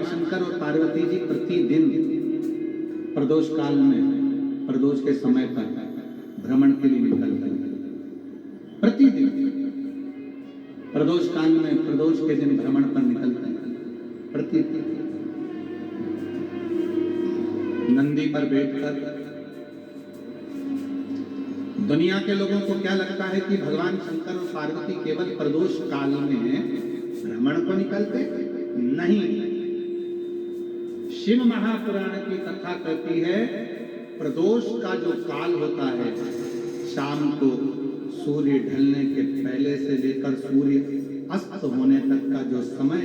भगवान शंकर और पार्वती जी प्रतिदिन प्रदोष काल में, प्रदोष के समय पर भ्रमण के लिए निकलते हैं। प्रतिदिन प्रदोष काल में, प्रदोष के दिन भ्रमण पर निकलते हैं। प्रतिदिन नंदी पर बैठकर। दुनिया के लोगों को क्या लगता है कि भगवान शंकर और पार्वती केवल प्रदोष काल में भ्रमण को निकलते? नहीं। शिव महापुराण की कथा कहती है प्रदोष का जो काल होता है, शाम को सूर्य ढलने के पहले से लेकर सूर्य अस्त होने तक का जो समय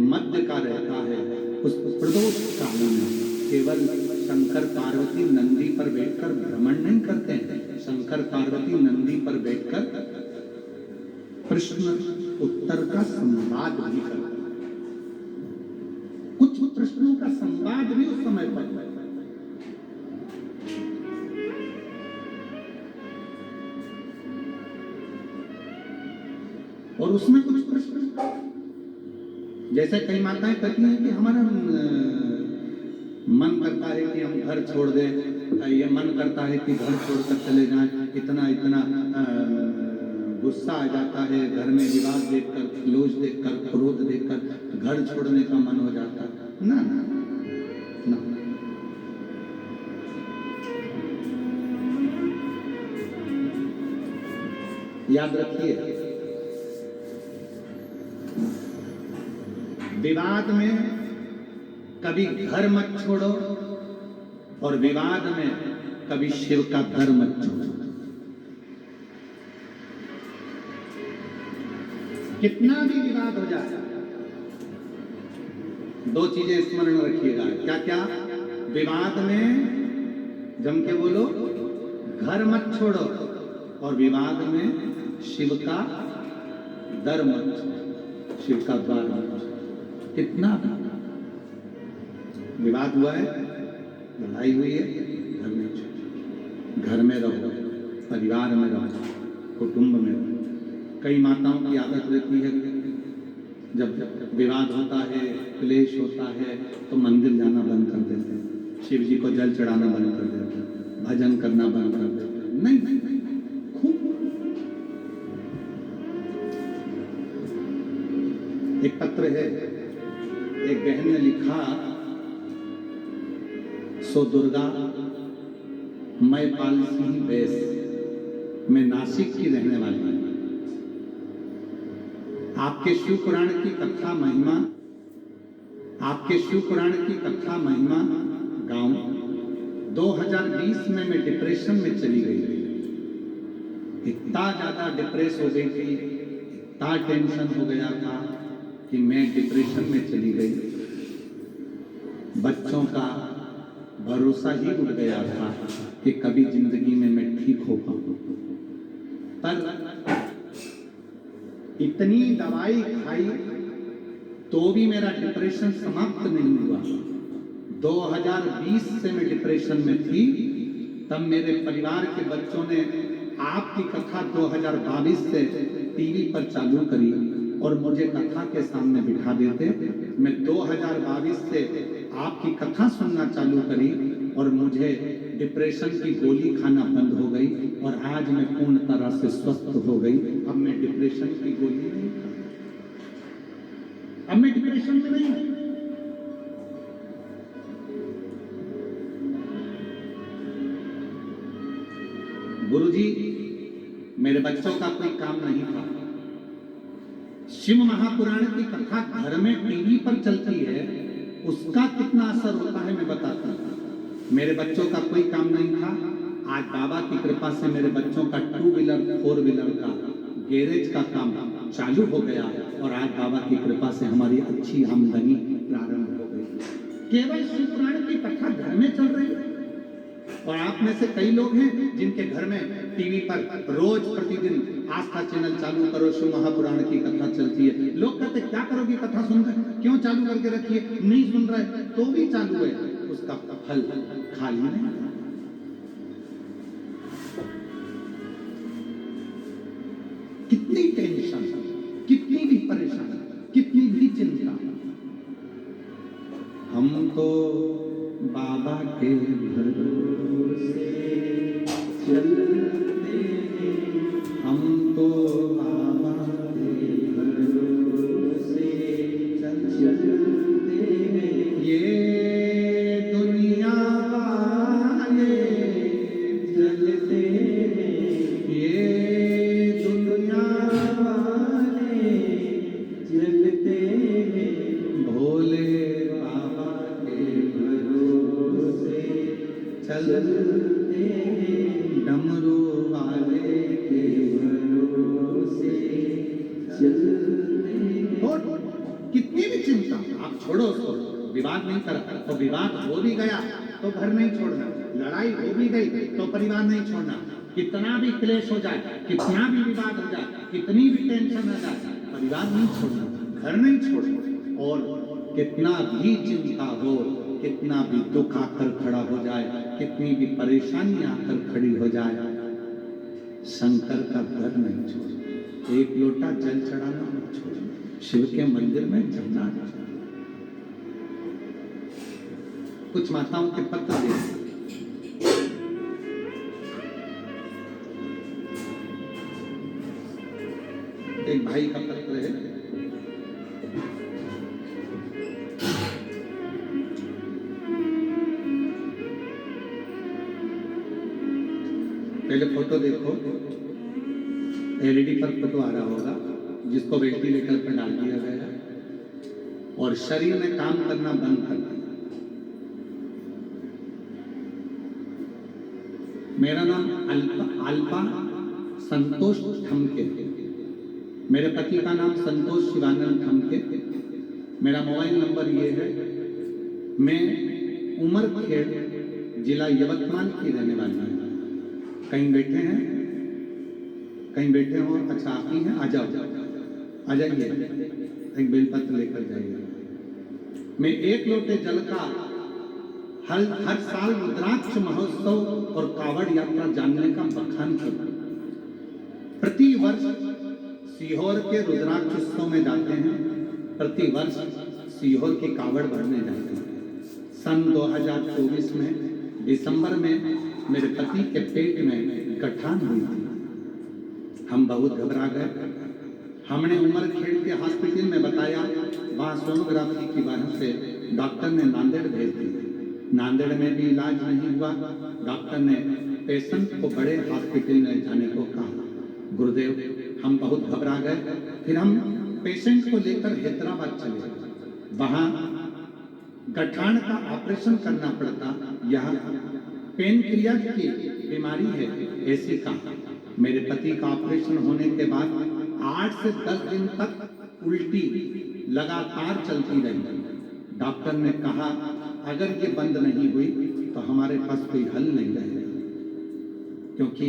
मध्य का रहता है, उस प्रदोष काल में केवल शंकर पार्वती नंदी पर बैठकर भ्रमण नहीं करते हैं। शंकर पार्वती नंदी पर बैठकर प्रश्न उत्तर का संवाद भी करते हैं। कुछ प्रश्नों का संवाद भी उस समय पर है। और उसमें कुछ प्रश्न, जैसे कई माताएं कहती हैं कि हमारा मन करता है कि हम घर छोड़ दें, ये मन करता है कि घर छोड़कर चले जाएं, इतना इतना गुस्सा आ जाता है घर में, विवाद देखकर, क्लोज देखकर, क्रोध देखकर घर छोड़ने का मन हो जाता है। ना ना ना, याद रखिए, विवाद में कभी घर मत छोड़ो और विवाद में कभी शिव का घर मत छोड़ो। कितना भी विवाद हो जाए, दो चीजें स्मरण रखिएगा। क्या क्या? विवाद में जम के बोलो, घर मत छोड़ो, और विवाद में शिव का दर मत छोड़ो, शिव का द्वार मत छोड़ो। कितना विवाद हुआ है, लड़ाई हुई है, घर में रहो, परिवार में रहो, कुटुंब में रहो। कई माताओं की आदत रहती है जब विवाद होता है, क्लेश होता है, तो मंदिर जाना बंद कर देते हैं, शिव जी को जल चढ़ाना बंद कर देते हैं, भजन करना बंद कर देते हैं। नहीं, खूब। एक पत्र है, एक बहन ने लिखा, सो दुर्गा मैं पालसी बैस, मैं नासिक की रहने वाली हूं। आपके शिव पुराण की कथा महिमा, आपके शिव पुराण की कथा महिमा गाऊं। 2020 में मैं डिप्रेशन में चली गई थी, इतना ज्यादा डिप्रेस हो गई थी, इतना टेंशन हो गया था कि मैं डिप्रेशन में चली गई। बच्चों का भरोसा ही उठ गया था कि कभी जिंदगी में मैं ठीक हो पाऊं। पर इतनी दवाई खाई तो भी मेरा डिप्रेशन समाप्त नहीं हुआ। 2020 से मैं डिप्रेशन में थी, तब मेरे परिवार के बच्चों ने आपकी कथा 2022 से टीवी पर चालू करी और मुझे कथा के सामने बिठा देते। मैं 2022 से आपकी कथा सुनना चालू करी और मुझे डिप्रेशन की गोली खाना बंद हो गई और आज मैं पूर्ण तरह से स्वस्थ हो गई। अब मैं डिप्रेशन की गोली नहीं खाती, अब मैं डिप्रेशन में नहीं हूं। गुरुजी, मेरे बच्चों का कोई काम नहीं था। शिव महापुराण की कथा घर में टीवी पर चलती है, उसका कितना असर होता है मैं बताता हूं। मेरे बच्चों का कोई काम नहीं था, आज बाबा की कृपा से मेरे बच्चों का 2 व्हीलर 4 व्हीलर का गैरेज का काम चालू हो गया और आज बाबा की कृपा से हमारी अच्छी आमदनी प्रारंभ हो गई। केवल शिव पुराण की कथा घर में चल रही है। और आप में से कई लोग हैं जिनके घर में टीवी पर रोज प्रतिदिन आस्था चैनल चालू करो, शिव महापुराण की कथा चलती है। लोग कहते क्या करोगे कथा सुनकर, क्यों चालू करके रखिए, नहीं सुन रहे तो भी चालू है, उसका फल खाली नहीं। कितनी टेंशन, कितनी भी परेशानी, कितनी भी चिंता, बाबा के भरोसे चलते हैं, हम तो बाबा के भरोसे चलते हैं। ये दुनिया वाले जलते हैं, ये दुनिया वाले जलते हैं, भोले बाबा के भरोसे चलते हैं, डमरू वाले के भरोसे चलते हैं। कितनी भी चिंता आप छोड़ो उसको, विवाद नहीं करा तो विवाद हो भी गया तो घर नहीं छोड़ना, लड़ाई हो भी गई तो परिवार नहीं छोड़ना, कितना भी क्लेश हो जाए, कितना भी विवाद हो जाए, कितनी भी टेंशन आ जाए, परिवार नहीं छोड़ना, घर नहीं छोड़ना। और कितना भी चिंता हो, कितना भी दुख आकर खड़ा हो जाए, कितनी भी परेशानी आकर खड़ी हो जाए, शंकर का घर नहीं छोड़ना, एक लोटा जल चढ़ाना मत छोड़ना, शिव के मंदिर में जाना। कुछ माताओं के पत्र दें। एक भाई का पत्र है, पहले फोटो देखो, एलईडी पर फोटो आ रहा होगा, जिसको वेंटिलेटर पर डाल दिया गया और शरीर में काम करना बंद कर दिया। मेरा नाम अल्पा संतोष ठमके, मेरे पति का नाम संतोष शिवानंद ठमके, मेरा मोबाइल नंबर ये है। मैं उमरखेड़ जिला यवतमाल की रहने वाली हूँ। कहीं बैठे हैं, कहीं बैठे हो, अच्छा आप ही हैं, आ जाओ, आ जाइए, एक बेलपत्र लेकर जाइए। मैं एक लोटे जल का हर साल रुद्राक्ष महोत्सव और कावड़ यात्रा जानने का बखान करता। प्रति वर्ष सीहोर के रुद्राक्ष उत्सव में जाते हैं, प्रति वर्ष सीहोर की कावड़ भरने जाते हैं। सन 2024 में दिसंबर में मेरे पति के पेट में गठान हुई थी। हम बहुत घबरा गए। हमने उमरखेड़ के हॉस्पिटल में बताया, वहाँ सोनोग्राफी की वजह से डॉक्टर ने नांदेड़ भेज दिया। नांदेड़ में भी इलाज नहीं हुआ, डॉक्टर ने पेशेंट को बड़े हॉस्पिटल में जाने को कहा। गुरुदेव, हम बहुत घबरा गए। फिर हम पेशेंट को लेकर हैदराबाद चले गए। वहाँ गठान का ऑपरेशन करना पड़ता। यहाँ पेनक्रियाज की बीमारी है, ऐसी कहा। मेरे पति का ऑपरेशन होने के बाद 8 से 10 दिन तक उल्टी लगातार चलती रही। डॉक्टर ने कहा, अगर ये बंद नहीं हुई तो हमारे पास कोई हल नहीं रहेगा, क्योंकि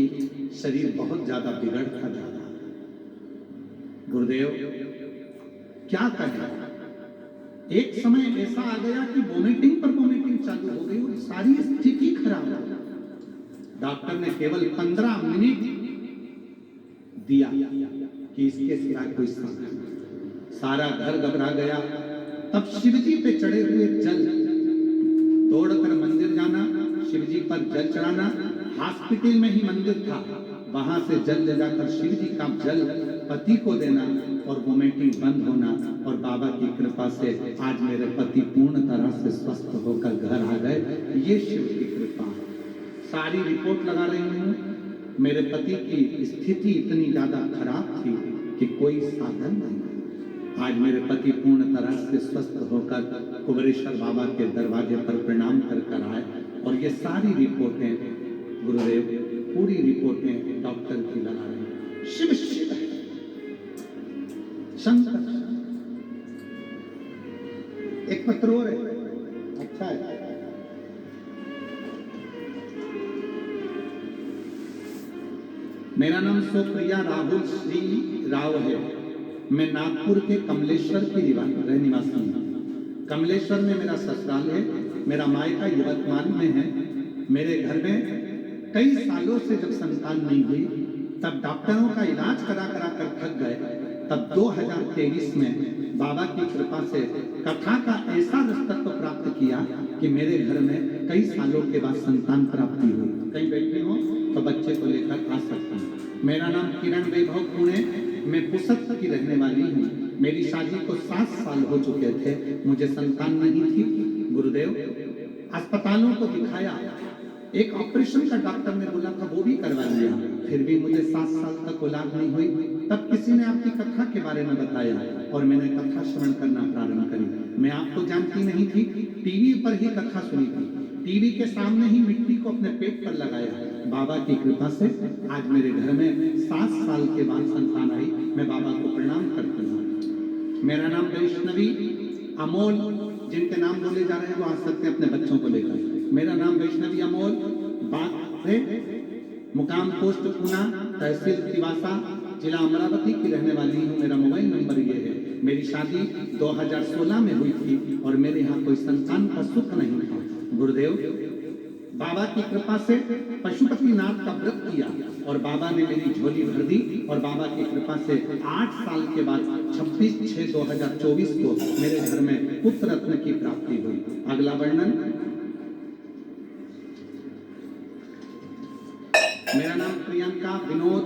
शरीर बहुत ज्यादा बिगड़ता जा रहा है। गुरुदेव, क्या करें? एक समय ऐसा आ गया कि वोमिटिंग पर वोमिटिंग चालू हो गई और सारी स्थिति खराब हो गई। डॉक्टर ने केवल 15 मिनट दिया कि इसके सिवा कोई साधन नहीं। सारा घर घबरा गया। तब शिवजी पे चढ़े हुए जल तोड़कर मंदिर जाना, शिवजी पर जल चढ़ाना। हॉस्पिटल में ही मंदिर था, वहां से जल ले जाकर शिवजी का जल पति को देना और वोमिटिंग बंद होना। और बाबा की कृपा से आज मेरे पति पूर्ण तरह से स्वस्थ होकर घर आ गए। ये शिव की कृपा। सारी रिपोर्ट लगा रही हूँ। मेरे पति की स्थिति इतनी ज्यादा खराब थी कि कोई साधन नहीं। आज मेरे पति पूर्ण तरह से स्वस्थ होकर कुबेरेश्वर बाबा के दरवाजे पर प्रणाम कर आए। और ये सारी रिपोर्टें, गुरुदेव, पूरी रिपोर्टें डॉक्टर की लगा रही हैं। शिव शिव है, शंकर। एक पत्र और है, अच्छा है। मेरा नाम सुप्रिया राहुल श्री राव है। मैं नागपुर के कमलेश्वर की निवासी हूँ। कमलेश्वर में मेरा ससुराल है। मेरा मायका यवतमाल में है। मेरे घर में कई सालों से जब संतान नहीं हुई, तब डॉक्टरों का इलाज करा कर थक गए। तब 2023 में बाबा की कृपा से कथा का ऐसा रसतत्व प्राप्त किया कि मेरे घर में कई सालों के बाद संतान प्राप्ति हुई। कहीं बैठे हो तो बच्चे को लेकर आ सकते हैं। मेरा नाम किरण वैभव पुणे, मैं पुसद की रहने वाली हूँ। मेरी शादी को 7 साल हो चुके थे, मुझे संतान नहीं थी। गुरुदेव, अस्पतालों को दिखाया, एक ऑपरेशन का डॉक्टर ने बोला था वो भी करवा लिया, फिर भी मुझे 7 साल तक औलाद नहीं हुई। तब किसी ने आपकी कथा के बारे में बताया और मैंने कथा श्रवण करना प्रारंभ करी। मैं आपको जानती नहीं थी, टीवी पर ही कथा सुनी थी, टीवी के सामने ही मिट्टी को अपने पेट पर लगाया। बाबा की कृपा से आज मेरे घर में 7 साल के बाद संतान आई। मैं बाबा को प्रणाम करती हूँ। मेरा नाम वैष्णवी अमोल, जिनके नाम बोले जा रहे हैं वो आ सकते हैं अपने बच्चों को लेकर। मेरा नाम वैष्णवी अमोल, बात है मुकाम पोस्ट पूना, तहसील तिवासा, जिला अमरावती की रहने वाली हूँ। मेरा मोबाइल नंबर ये है। मेरी शादी 2016 में हुई थी और मेरे यहाँ कोई संतान का सुख नहीं था। गुरुदेव, बाबा की कृपा से पशुपतिनाथ का व्रत किया और बाबा ने मेरी झोली भर दी और बाबा की कृपा से 8 साल के बाद 26/6/2024 को मेरे घर में पुत्र रत्न की प्राप्ति हुई। अगला वर्णन। मेरा नाम प्रियंका विनोद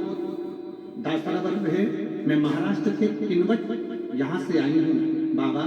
दासरावर्ग है। मैं महाराष्ट्र के किनवट यहाँ से आई हूँ। बाबा,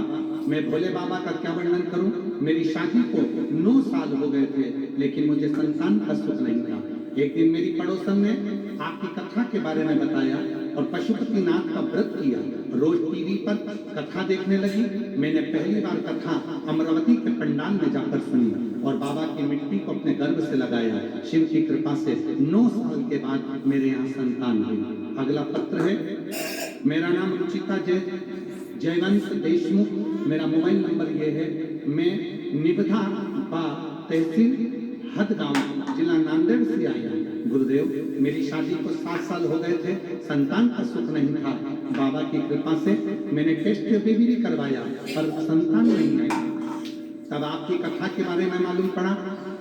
मैं भोले बाबा का क्या वर्णन करूं। मेरी शादी को 9 साल हो गए थे, लेकिन मुझे संतान का सुख नहीं था। एक दिन मेरी पड़ोसन ने आपकी कथा के बारे में बताया और पशुपतिनाथ का व्रत किया। रोज टीवी पर कथा देखने लगी। मैंने पहली बार कथा अमरावती के पंडाल में जाकर सुनी और बाबा की मिट्टी को अपने गर्भ से लगाया। शिव की कृपा से 9 साल के बाद मेरे यहाँ संतान हुई। अगला पत्र है। मेरा नाम रुचिता जयवंश देशमुख, मेरा मोबाइल नंबर ये है। मैं निबधा बा तहसील हदगांव, जिला नांदेड़ से आई हूँ। गुरुदेव, मेरी शादी को 7 साल हो गए थे, संतान का सुख नहीं था। बाबा की कृपा से मैंने टेस्ट भी करवाया पर संतान नहीं आई। तब आपकी कथा के बारे में मालूम पड़ा।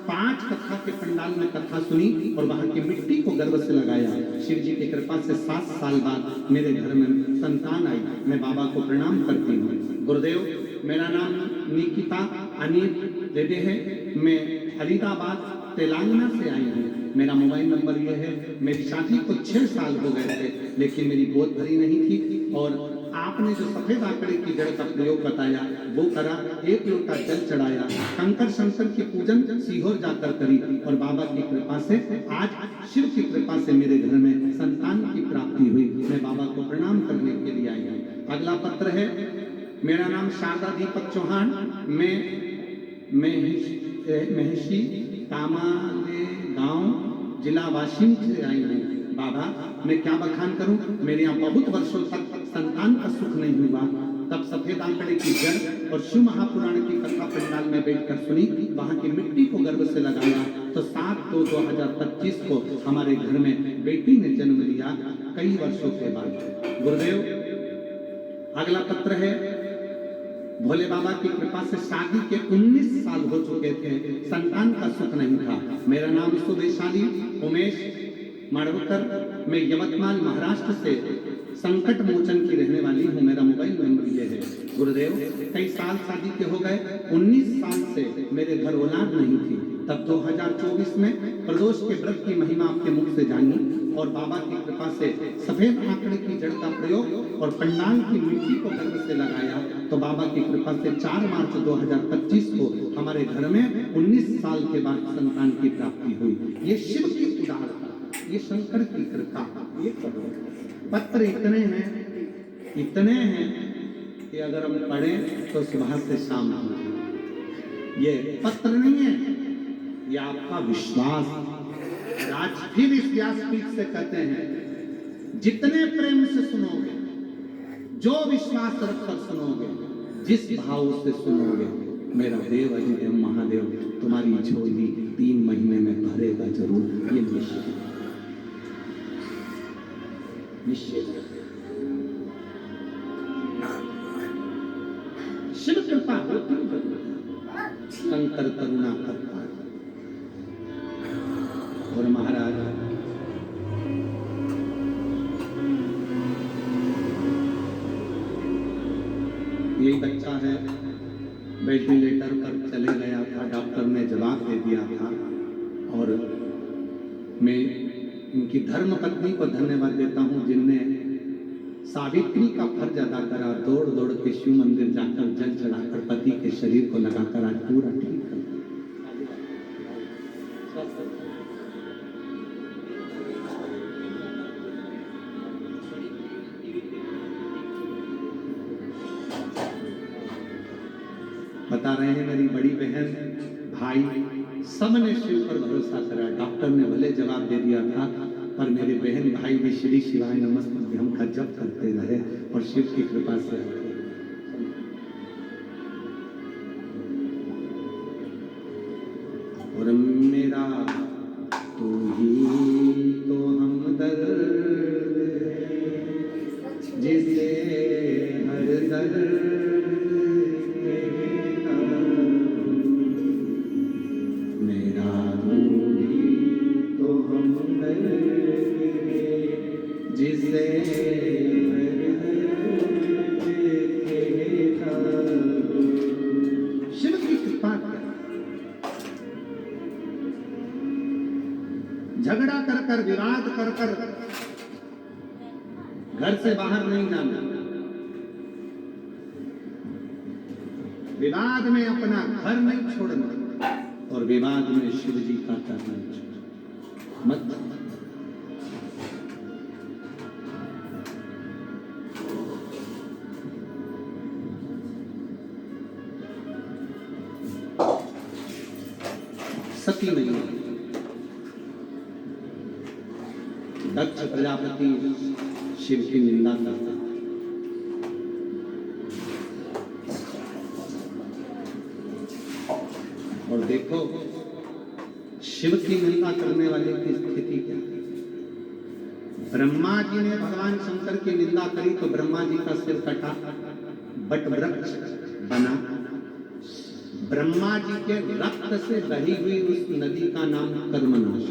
5 कथा के पंडाल में कथा सुनी और वहां की मिट्टी को गर्भ से लगाया। शिव जी की कृपा से 7 साल बाद मेरे घर में संतान आई। मैं बाबा को प्रणाम करती हूँ। गुरुदेव, मेरा नाम निकिता अनिल देवे है। मैं फरीदाबाद तेलंगाना से आई हूँ। मेरा मोबाइल नंबर ये है। मेरी शादी को 6 साल हो गए थे, लेकिन मेरी गोद भरी नहीं थी और आपने जो सफेद आंकड़े की जड़ का प्रयोग बताया वो करा। 1 लोटा जल चढ़ाया, कंकर शंकर की पूजन सीहोर जाकर करी और बाबा की कृपा से आज शिव की कृपा से मेरे घर में संतान की प्राप्ति हुई। मैं बाबा को प्रणाम करने के लिए आई हूँ। अगला पत्र है। मेरा नाम शारदा दीपक चौहान, मैं महर्षि कामाले गांव, जिला वाशिम से आई हूँ। बाबा, मैं क्या बखान करूं। मेरे यहाँ बहुत वर्षों तक संतान का सुख नहीं हुआ। तब सफेद आंकड़े की जड़ और शिव महापुराण की कथा पंडाल में बैठकर सुनी। वहां की मिट्टी को गर्भ से लगाया तो 7/2/2025 को हमारे घर में बेटी ने जन्म लिया, कई वर्षों के बाद। गुरुदेव, अगला पत्र है। भोले बाबा की कृपा से शादी के 19 साल हो चुके थे, संतान का सुख नहीं था। मेरा नाम सुदेशाली उमेश माड़वकर, मैं यवतमाल महाराष्ट्र से संकट मोचन की रहने वाली हूँ। मेरा मोबाइल नंबर ये है। गुरुदेव, कई साल शादी के हो गए, 19 साल से मेरे घर औलाद नहीं थी। तब 2024 में प्रदोष के व्रत की महिमा आपके मुख से जानी और बाबा की कृपा से सफेद आंकड़े की जड़ का प्रयोग और पंडाल की मिट्टी को गर्भ से लगाया तो बाबा की कृपा से 4 मार्च 2025 को हमारे घर में 19 साल के बाद संतान की प्राप्ति हुई। ये शिव की उदारता, ये शंकर की कृपा। ये पत्र इतने हैं कि अगर हम पढ़ें तो सुबह से शाम हो। ये पत्र नहीं है, ये आपका विश्वास। आज फिर इस व्यासपीठ से कहते हैं, जितने प्रेम से सुनोगे, जो विश्वास रखकर सुनोगे, जिस भाव से सुनोगे, मेरा देव अधिदेव महादेव तुम्हारी झोली 3 महीने में भरेगा जरूर। ये निश्चित शिव कृपा होती शंकर करुणा करता और महाराज यही बच्चा है, वेंटिलेटर पर चले गया था, डॉक्टर ने जवाब दे दिया था। और मैं इनकी धर्म पत्नी को धन्यवाद देता हूँ जिनने सावित्री का फर्ज अदा करा, दौड़ दौड़ के शिव मंदिर जाकर जल चढ़ाकर पति के शरीर को लगाकर आज पूरा ठीक कर। बता रहे हैं मेरी बड़ी बहन, भाई, सबने शिव पर भरोसा करा। डॉक्टर ने भले जवाब दे दिया था, पर मेरे बहन भाई भी श्री शिवाय नमस्ते हम का जप करते रहे और शिव की कृपा से और मेरा तू ही तो हमदर्द जिसे हर दर्द मेरा तू ही तो हमदर्द जिसे शिव की कृपा कर झगड़ा कर कर विवाद कर कर घर से बाहर नहीं जाना, विवाद में अपना घर नहीं छोड़ना और विवाद में शिव जी का चरण नहीं छोड़ना मत। सती नहीं है। दक्ष प्रजापति शिव की निंदा करता, और देखो शिव की निंदा करने वाले की स्थिति क्या है। ब्रह्मा जी ने भगवान शंकर की निंदा करी तो ब्रह्मा जी का सिर कटा, बट वृक्ष बना। ब्रह्मा जी के रक्त से बही हुई उस नदी का नाम कर्मनाश।